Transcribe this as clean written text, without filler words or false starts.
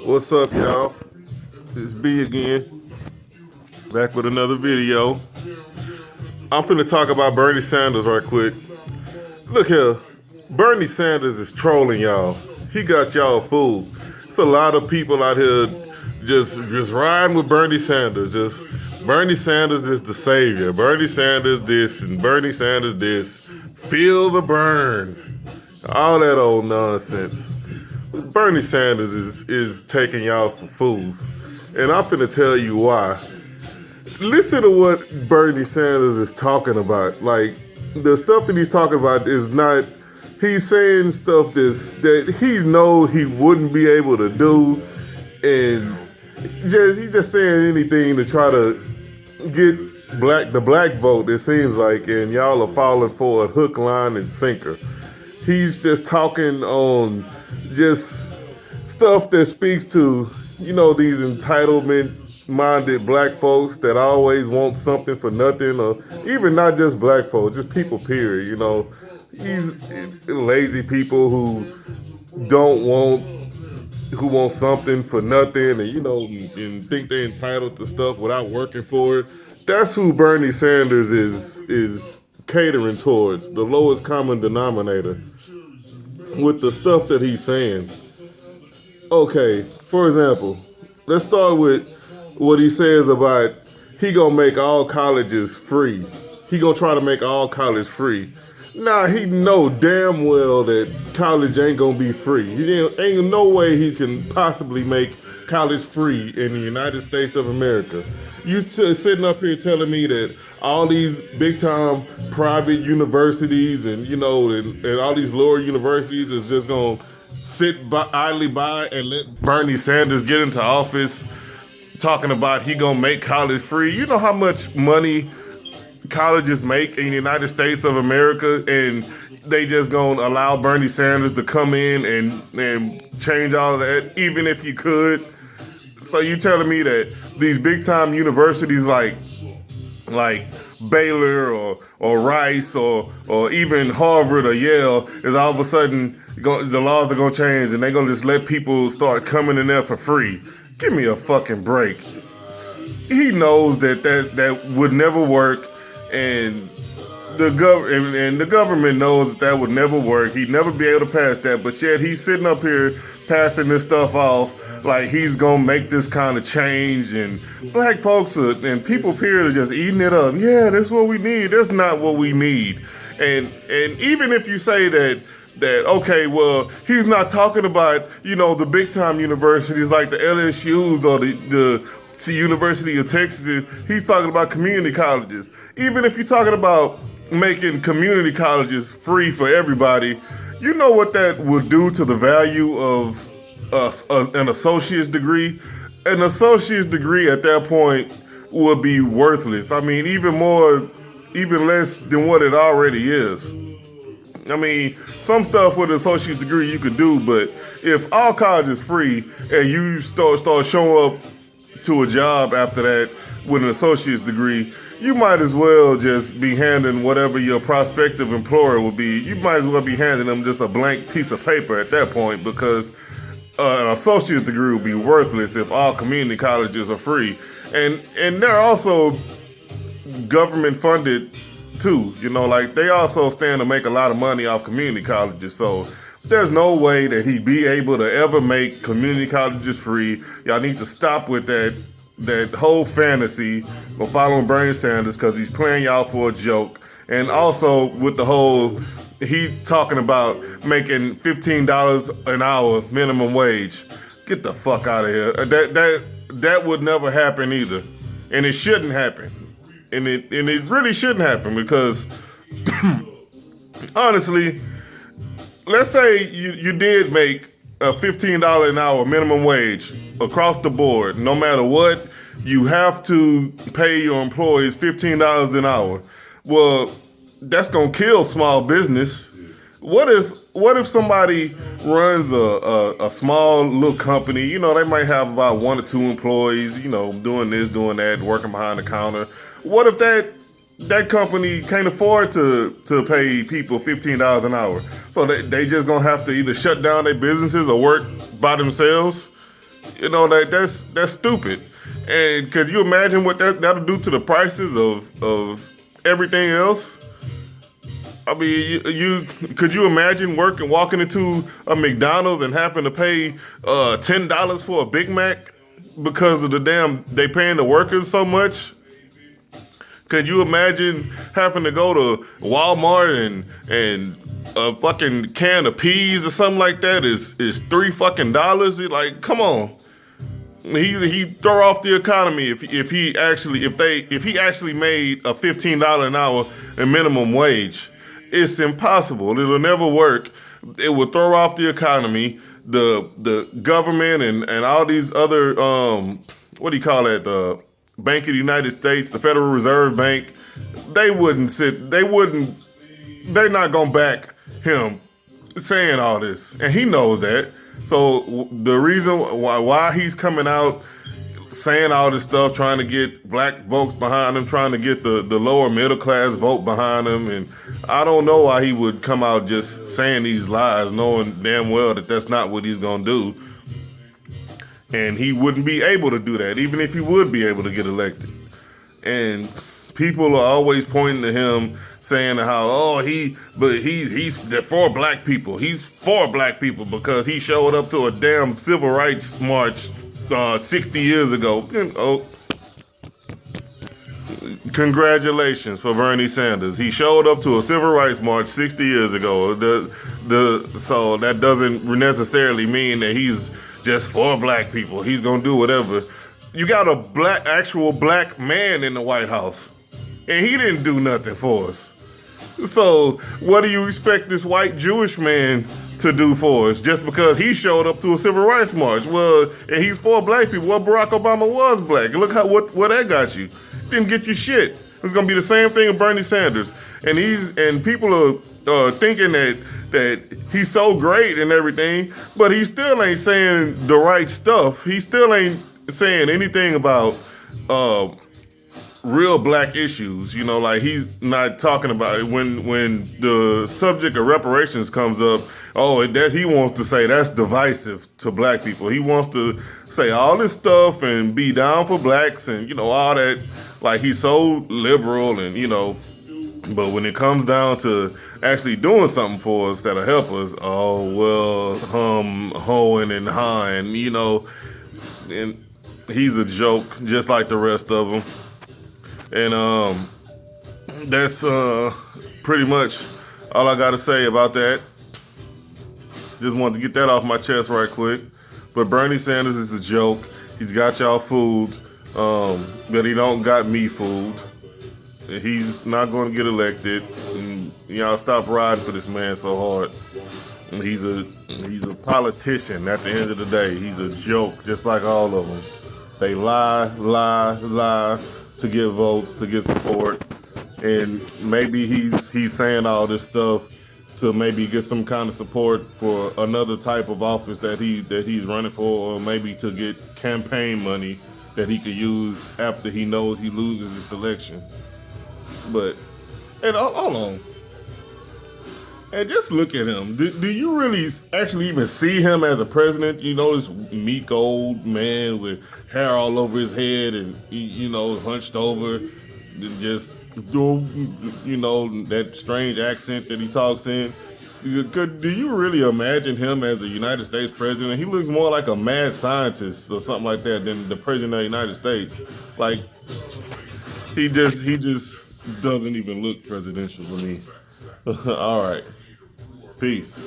What's up, y'all? It's B again, back with another video. I'm finna talk about Bernie Sanders right quick. Look here, Bernie Sanders is trolling y'all. He got y'all fooled. It's a lot of people out here just riding with Bernie Sanders. Just Bernie Sanders is the savior. Bernie Sanders this and Bernie Sanders this. Feel the burn. All that old nonsense. Bernie Sanders is taking y'all for fools. And I'm finna tell you why. Listen to what Bernie Sanders is talking about. Like, the stuff that he's talking about is not, he's saying stuff that he know he wouldn't be able to do. And he's just saying anything to try to get the black vote, it seems like, and y'all are falling for a hook, line, and sinker. He's just talking on just stuff that speaks to, these entitlement-minded black folks that always want something for nothing, or even not just black folks, just people, period. These lazy people who want something for nothing, and think they're entitled to stuff without working for it. That's who Bernie Sanders is catering towards, the lowest common denominator with the stuff that he's saying. Okay, for example, let's start with what he says about he gonna make all colleges free. He gonna try to make all college free. Nah, he know damn well that college ain't gonna be free. Ain't no way he can possibly make college free in the United States of America. You sitting up here telling me that all these big time private universities and and all these lower universities is just gonna sit idly by and let Bernie Sanders get into office talking about he gonna make college free? You know how much money colleges make in the United States of America, and they just gonna allow Bernie Sanders to come in and change all of that, even if you could? So you telling me that these big time universities like Baylor or Rice or even Harvard or Yale is all of a sudden the laws are gonna change and they're gonna just let people start coming in there for free? Give me a fucking break. He knows that would never work, and the government knows that would never work. He'd never be able to pass that, but yet he's sitting up here passing this stuff off like he's gonna make this kind of change, and black folks and people period are just eating it up. Yeah, that's what we need. That's not what we need. And even if you say that okay, well, he's not talking about the big time universities like the LSU's or the University of Texas. He's talking about community colleges. Even if you're talking about making community colleges free for everybody, you know what that would do to the value of an associate's degree? An associate's degree at that point would be worthless. I mean, even less than what it already is. I mean, some stuff with an associate's degree you could do, but if all college is free and you start showing up to a job after that with an associate's degree, you might as well just be handing whatever your prospective employer will be. You might as well be handing them just a blank piece of paper at that point, because an associate's degree would be worthless if all community colleges are free. And they're also government funded too. Like they also stand to make a lot of money off community colleges. So there's no way that he'd be able to ever make community colleges free. Y'all need to stop with that whole fantasy of following Bernie Sanders, because he's playing y'all for a joke. And also with the whole, he talking about making $15 an hour minimum wage. Get the fuck out of here. That would never happen either. And it shouldn't happen. And it really shouldn't happen, because honestly, let's say you did make a $15 an hour minimum wage across the board. No matter what, you have to pay your employees $15 an hour. Well, that's gonna kill small business. What if somebody runs a small little company? They might have about 1 or 2 employees, doing this, doing that, working behind the counter. What if that company can't afford to pay people $15 an hour? So they just gonna have to either shut down their businesses or work by themselves. You know that's stupid. And could you imagine what that'll do to the prices of everything else? I mean, you could you imagine walking into a McDonald's and having to pay $10 for a Big Mac because of the damn they paying the workers so much? Could you imagine having to go to Walmart and a fucking can of peas or something like that is $3 fucking? Like, come on. He throw off the economy if he actually made a $15 an hour a minimum wage. It's impossible. It'll never work. It will throw off the economy. The government and all these other what do you call it? The Bank of the United States, the Federal Reserve Bank, they're not gonna back him saying all this. And he knows that. So the reason why he's coming out saying all this stuff, trying to get black votes behind him, trying to get the lower middle class vote behind him, and I don't know why he would come out just saying these lies, knowing damn well that that's not what he's gonna do. And he wouldn't be able to do that, even if he would be able to get elected. And people are always pointing to him saying how, he's for black people. He's for black people because he showed up to a damn civil rights march 60 years ago. Congratulations for Bernie Sanders. He showed up to a civil rights march 60 years ago. So that doesn't necessarily mean that he's just for black people. He's gonna do whatever. You got a actual black man in the White House, and he didn't do nothing for us. So what do you expect this white Jewish man to do for us just because he showed up to a civil rights march? Well, and he's for black people. Well, Barack Obama was black. Look what that got you. Didn't get you shit. It's gonna be the same thing with Bernie Sanders. And people are thinking that he's so great and everything, but he still ain't saying the right stuff. He still ain't saying anything about real black issues. You know, like he's not talking about it when the subject of reparations comes up. That he wants to say that's divisive to black people. He wants to say all this stuff and be down for blacks and all that. Like he's so liberal and but when it comes down to actually doing something for us that'll help us, hoeing and hawing, and he's a joke just like the rest of them. And that's pretty much all I gotta say about that. Just wanted to get that off my chest right quick. But Bernie Sanders is a joke. He's got y'all fooled, but he don't got me fooled. He's not going to get elected. And y'all stop riding for this man so hard. And he's a politician at the end of the day. He's a joke, just like all of them. They lie to get votes, to get support. And maybe he's saying all this stuff to maybe get some kind of support for another type of office that he's running for, or maybe to get campaign money that he could use after he knows he loses this election. But, and hold on. And just look at him. Do you really actually even see him as a president? This meek old man with hair all over his head and, hunched over, just, that strange accent that he talks in. Do you really imagine him as a United States president? He looks more like a mad scientist or something like that than the president of the United States. Like, he just doesn't even look presidential to me. All right. Peace.